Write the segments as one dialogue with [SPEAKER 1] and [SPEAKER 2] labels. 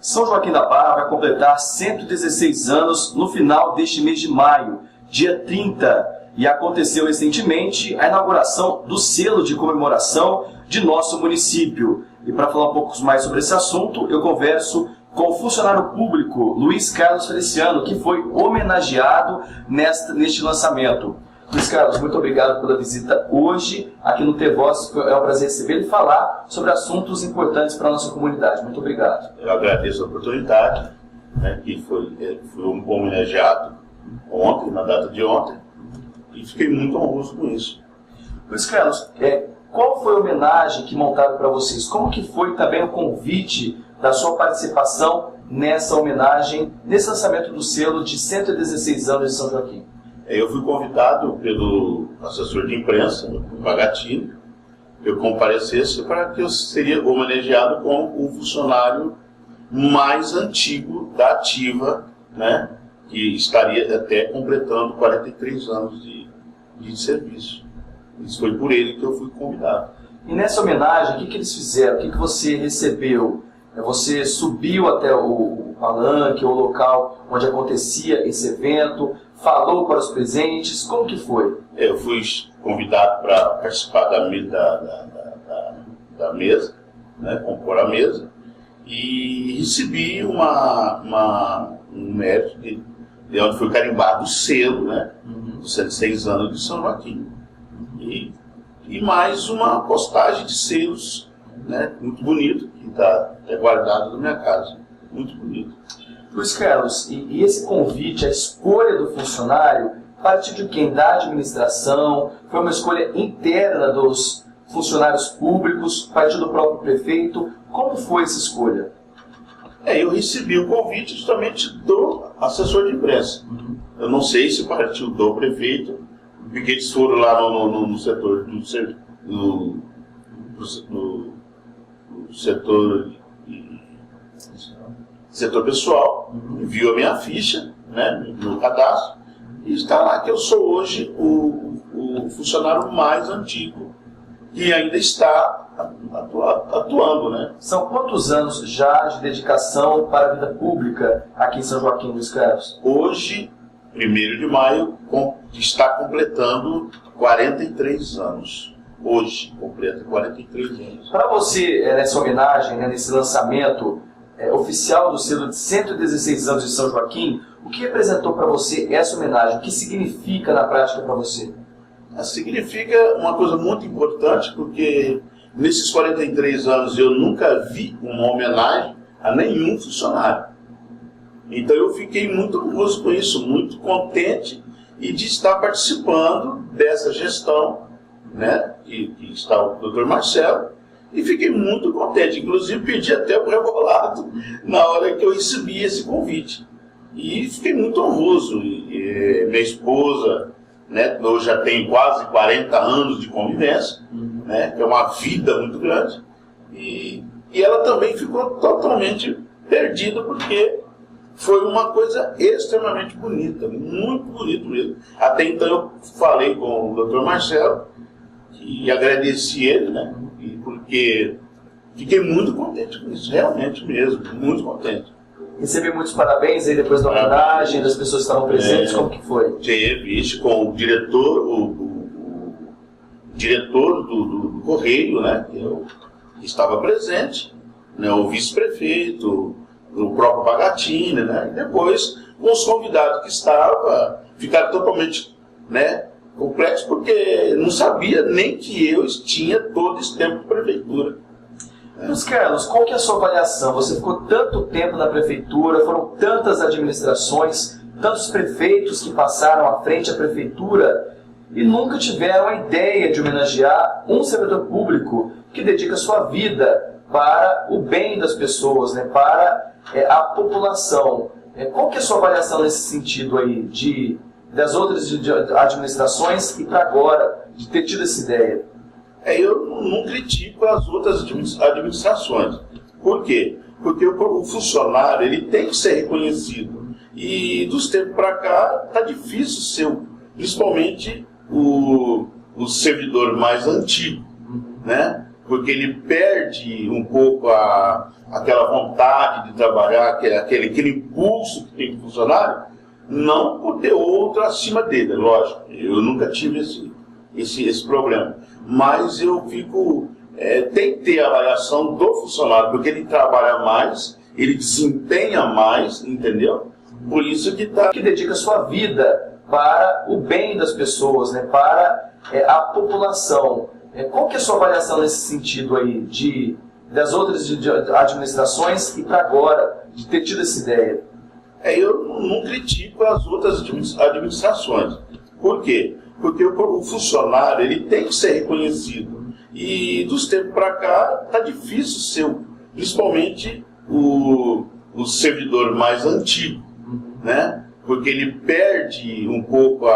[SPEAKER 1] São Joaquim da Barra vai completar 116 anos no final deste mês de maio, dia 30, e aconteceu recentemente a inauguração do selo de comemoração de nosso município. E para falar um pouco mais sobre esse assunto, eu converso com o funcionário público Luiz Carlos Feliciano, que foi homenageado neste lançamento. Luiz Carlos, muito obrigado pela visita hoje aqui no T-Voz. É um prazer recebê-lo e falar sobre assuntos importantes para a nossa comunidade. Muito obrigado.
[SPEAKER 2] Eu agradeço a oportunidade, que foi homenageado ontem, na data de ontem, e fiquei muito honroso com isso.
[SPEAKER 1] Luiz Carlos, qual foi a homenagem que montaram para vocês? Como que foi também o convite da sua participação nessa homenagem, nesse lançamento do selo de 116 anos de São Joaquim?
[SPEAKER 2] Eu fui convidado pelo assessor de imprensa, o Bagatini, que eu comparecesse para que eu seria homenageado com o funcionário mais antigo da ativa, que estaria até completando 43 anos de serviço. Isso foi por ele que eu fui convidado.
[SPEAKER 1] E nessa homenagem, o que eles fizeram? O que você recebeu? Você subiu até o palanque, o local onde acontecia esse evento, falou para os presentes, como que foi?
[SPEAKER 2] Eu fui convidado para participar da mesa, compor a mesa, e recebi um mérito de onde foi carimbado o selo, dos 106 anos de São Joaquim. E mais uma postagem de selos, muito bonito, que está guardado na minha casa, muito bonito.
[SPEAKER 1] Luiz Carlos, e esse convite, a escolha do funcionário, partiu de quem? Da administração? Foi uma escolha interna dos funcionários públicos? Partiu do próprio prefeito? Como foi essa escolha?
[SPEAKER 2] Eu recebi o convite justamente do assessor de imprensa. Eu não sei se partiu do prefeito, porque eles foram lá no setor setor pessoal, viu a minha ficha, no cadastro, e está lá que eu sou hoje o funcionário mais antigo que ainda está atuando.
[SPEAKER 1] São quantos anos já de dedicação para a vida pública aqui em São Joaquim, Luiz Carlos?
[SPEAKER 2] Hoje, 1º de maio, está completando 43 anos. Hoje, completa 43 anos.
[SPEAKER 1] Para você, nessa homenagem, nesse lançamento oficial do selo de 116 anos de São Joaquim, o que representou para você essa homenagem? O que significa na prática para você?
[SPEAKER 2] Significa uma coisa muito importante, porque nesses 43 anos eu nunca vi uma homenagem a nenhum funcionário. Então eu fiquei muito orgulhoso com isso, muito contente e de estar participando dessa gestão, que está o Dr. Marcelo, e fiquei muito contente. Inclusive pedi até o rebolado na hora que eu recebi esse convite. E fiquei muito honroso. Minha esposa, eu já tenho quase 40 anos de convivência, que é uma vida muito grande, e ela também ficou totalmente perdida, porque foi uma coisa extremamente bonita, muito bonito mesmo. Até então eu falei com o Dr. Marcelo e agradeci ele, porque fiquei muito contente com isso, realmente mesmo, muito contente.
[SPEAKER 1] Recebeu muitos parabéns aí depois da homenagem, das pessoas que estavam presentes, como que foi?
[SPEAKER 2] Teve, com o diretor, o diretor do Correio, que estava presente, o vice-prefeito, o próprio Bagatini, e depois com os convidados que estavam, ficaram totalmente complexos, porque não sabia nem que eu tinha todo esse tempo de prefeitura.
[SPEAKER 1] Luiz Carlos, qual que é a sua avaliação? Você ficou tanto tempo na prefeitura, foram tantas administrações, tantos prefeitos que passaram à frente da prefeitura e nunca tiveram a ideia de homenagear um servidor público que dedica sua vida para o bem das pessoas, para a população. Qual que é a sua avaliação nesse sentido aí, das outras administrações e para agora, de ter tido essa ideia?
[SPEAKER 2] Eu não critico as outras administrações. Por quê? Porque o funcionário ele tem que ser reconhecido. E dos tempos para cá está difícil ser, principalmente o servidor mais antigo, porque ele perde um pouco a aquela vontade de trabalhar, aquele impulso que tem do funcionário, não por ter outro acima dele, lógico. Eu nunca tive esse problema. Mas eu fico... tem que ter a avaliação do funcionário, porque ele trabalha mais, ele desempenha mais, entendeu? Por isso que
[SPEAKER 1] dedica sua vida para o bem das pessoas, né? Para a população. Qual que é a sua avaliação nesse sentido aí, das outras administrações e para agora, de ter tido essa ideia?
[SPEAKER 2] Eu não critico as outras administrações. Por quê? Porque o funcionário ele tem que ser reconhecido. E dos tempos para cá está difícil ser, principalmente o servidor mais antigo, né? Porque ele perde um pouco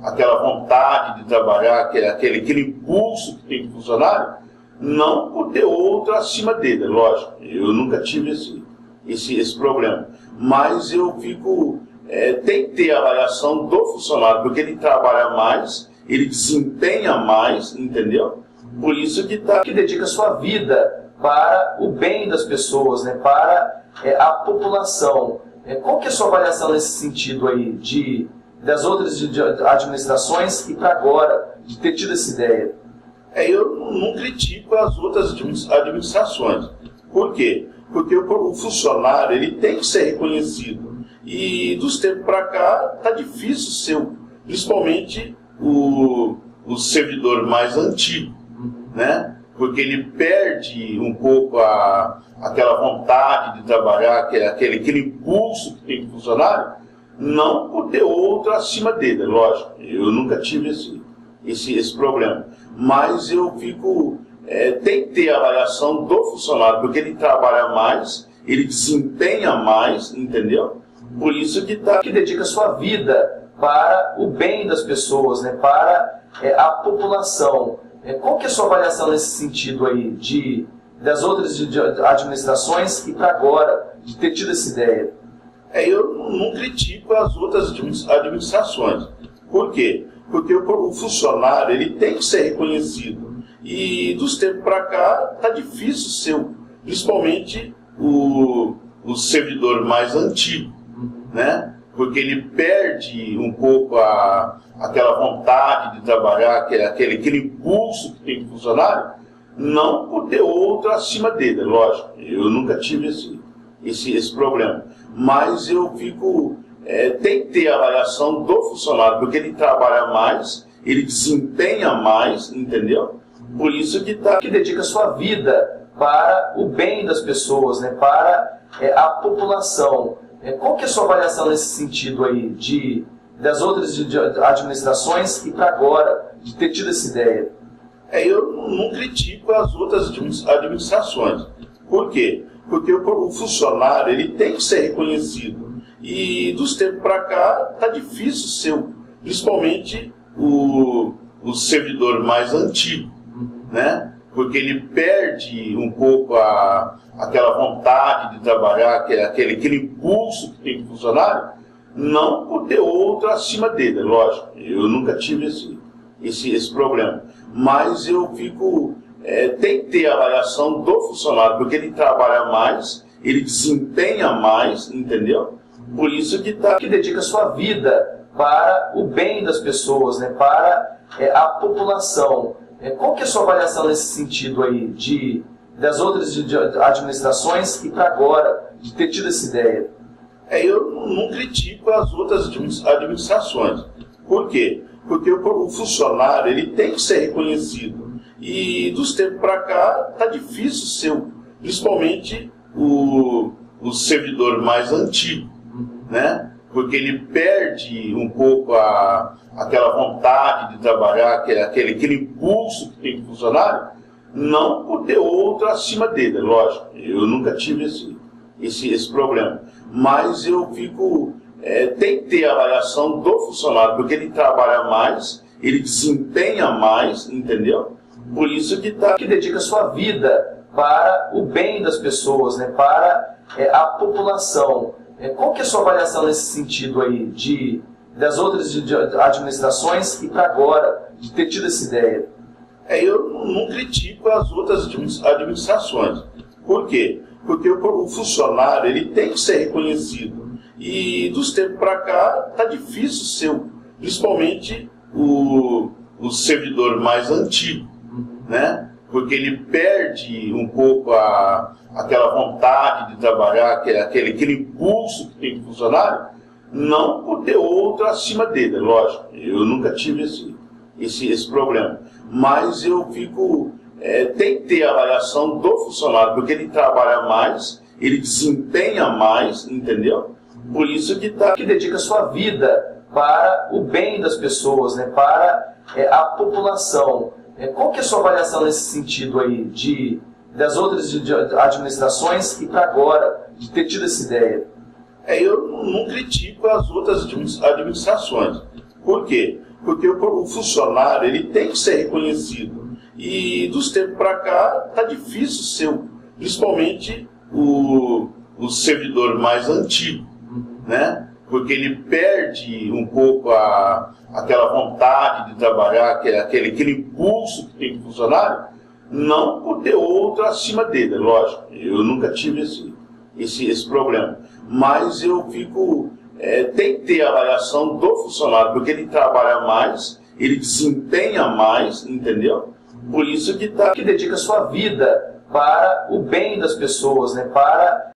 [SPEAKER 2] aquela vontade de trabalhar, aquele impulso que tem do funcionário, não por ter outro acima dele, lógico. Eu nunca tive esse problema. Mas eu fico... tem que ter a avaliação do funcionário, porque ele trabalha mais, ele desempenha mais, entendeu? Por isso que
[SPEAKER 1] dedica sua vida para o bem das pessoas, né? Para a população. Qual que é a sua avaliação nesse sentido aí, das outras administrações e para agora, de ter tido essa ideia?
[SPEAKER 2] Eu não critico as outras administrações. Por quê? Porque o funcionário ele tem que ser reconhecido. E dos tempos para cá está difícil ser, principalmente o servidor mais antigo, né? Porque ele perde um pouco aquela vontade de trabalhar, aquele impulso que tem do funcionário, não por ter outro acima dele, lógico. Eu nunca tive esse problema. Mas eu fico... tem que ter a avaliação do funcionário, porque ele trabalha mais, ele desempenha mais, entendeu? Por isso que
[SPEAKER 1] dedica sua vida para o bem das pessoas, né? Para a população. Qual que é a sua avaliação nesse sentido aí, das outras administrações e para agora, de ter tido essa ideia?
[SPEAKER 2] Eu não critico as outras administrações. Por quê? Porque o funcionário ele tem que ser reconhecido. E dos tempos para cá está difícil ser, principalmente o servidor mais antigo, né? Porque ele perde um pouco aquela vontade de trabalhar, aquele impulso que tem do funcionário, não por ter outro acima dele, lógico. Eu nunca tive esse problema. Mas eu fico... tem que ter a avaliação do funcionário, porque ele trabalha mais, ele desempenha mais, entendeu? Por isso que
[SPEAKER 1] dedica sua vida para o bem das pessoas, né? Para a população. Qual que é a sua avaliação nesse sentido aí, das outras administrações e para agora, de ter tido essa ideia?
[SPEAKER 2] Eu não critico as outras administrações. Por quê? Porque o funcionário ele tem que ser reconhecido. E dos tempos para cá está difícil ser, principalmente o servidor mais antigo, né? Porque ele perde um pouco aquela vontade de trabalhar, aquele impulso que tem do funcionário, não por ter outro acima dele, lógico. Eu nunca tive esse problema. Mas eu fico... tem que ter a avaliação do funcionário, porque ele trabalha mais, ele desempenha mais, entendeu? Por isso que
[SPEAKER 1] dedica sua vida para o bem das pessoas, né? Para a população. Qual que é a sua avaliação nesse sentido aí, das outras administrações e para agora, de ter tido essa ideia?
[SPEAKER 2] Eu não critico as outras administrações. Por quê? Porque o funcionário ele tem que ser reconhecido. E dos tempos para cá está difícil ser, principalmente o servidor mais antigo, né? Porque ele perde um pouco aquela vontade de trabalhar, aquele impulso que tem do funcionário, não por ter outro acima dele, lógico. Eu nunca tive esse problema. Mas eu fico... tem que ter a avaliação do funcionário, porque ele trabalha mais, ele desempenha mais, entendeu? Por isso que
[SPEAKER 1] dedica sua vida para o bem das pessoas, né? Para a população. Qual que é a sua avaliação nesse sentido aí, das outras administrações e para agora, de ter tido essa ideia?
[SPEAKER 2] Eu não critico as outras administrações. Por quê? Porque o funcionário ele tem que ser reconhecido. E dos tempos para cá está difícil ser, principalmente o servidor mais antigo, né? Porque ele perde um pouco aquela vontade de trabalhar, aquele impulso que tem o funcionário, não por ter outro acima dele, lógico. Eu nunca tive esse problema. Mas eu fico... tem que ter a avaliação do funcionário, porque ele trabalha mais, ele desempenha mais, entendeu? Por isso que
[SPEAKER 1] dedica sua vida para o bem das pessoas, né? Para a população. Qual que é a sua avaliação nesse sentido aí, das outras administrações e para agora, de ter tido essa ideia?
[SPEAKER 2] Eu não critico as outras administrações. Por quê? Porque o funcionário ele tem que ser reconhecido. E dos tempos para cá está difícil ser, principalmente o servidor mais antigo, né? Porque ele perde um pouco aquela vontade de trabalhar, aquele impulso que tem o funcionário, não por ter outro acima dele, lógico. Eu nunca tive esse problema. Mas eu fico... tem que ter a avaliação do funcionário, porque ele trabalha mais, ele desempenha mais, entendeu? Por isso que dedica sua vida para o bem das pessoas, né? Para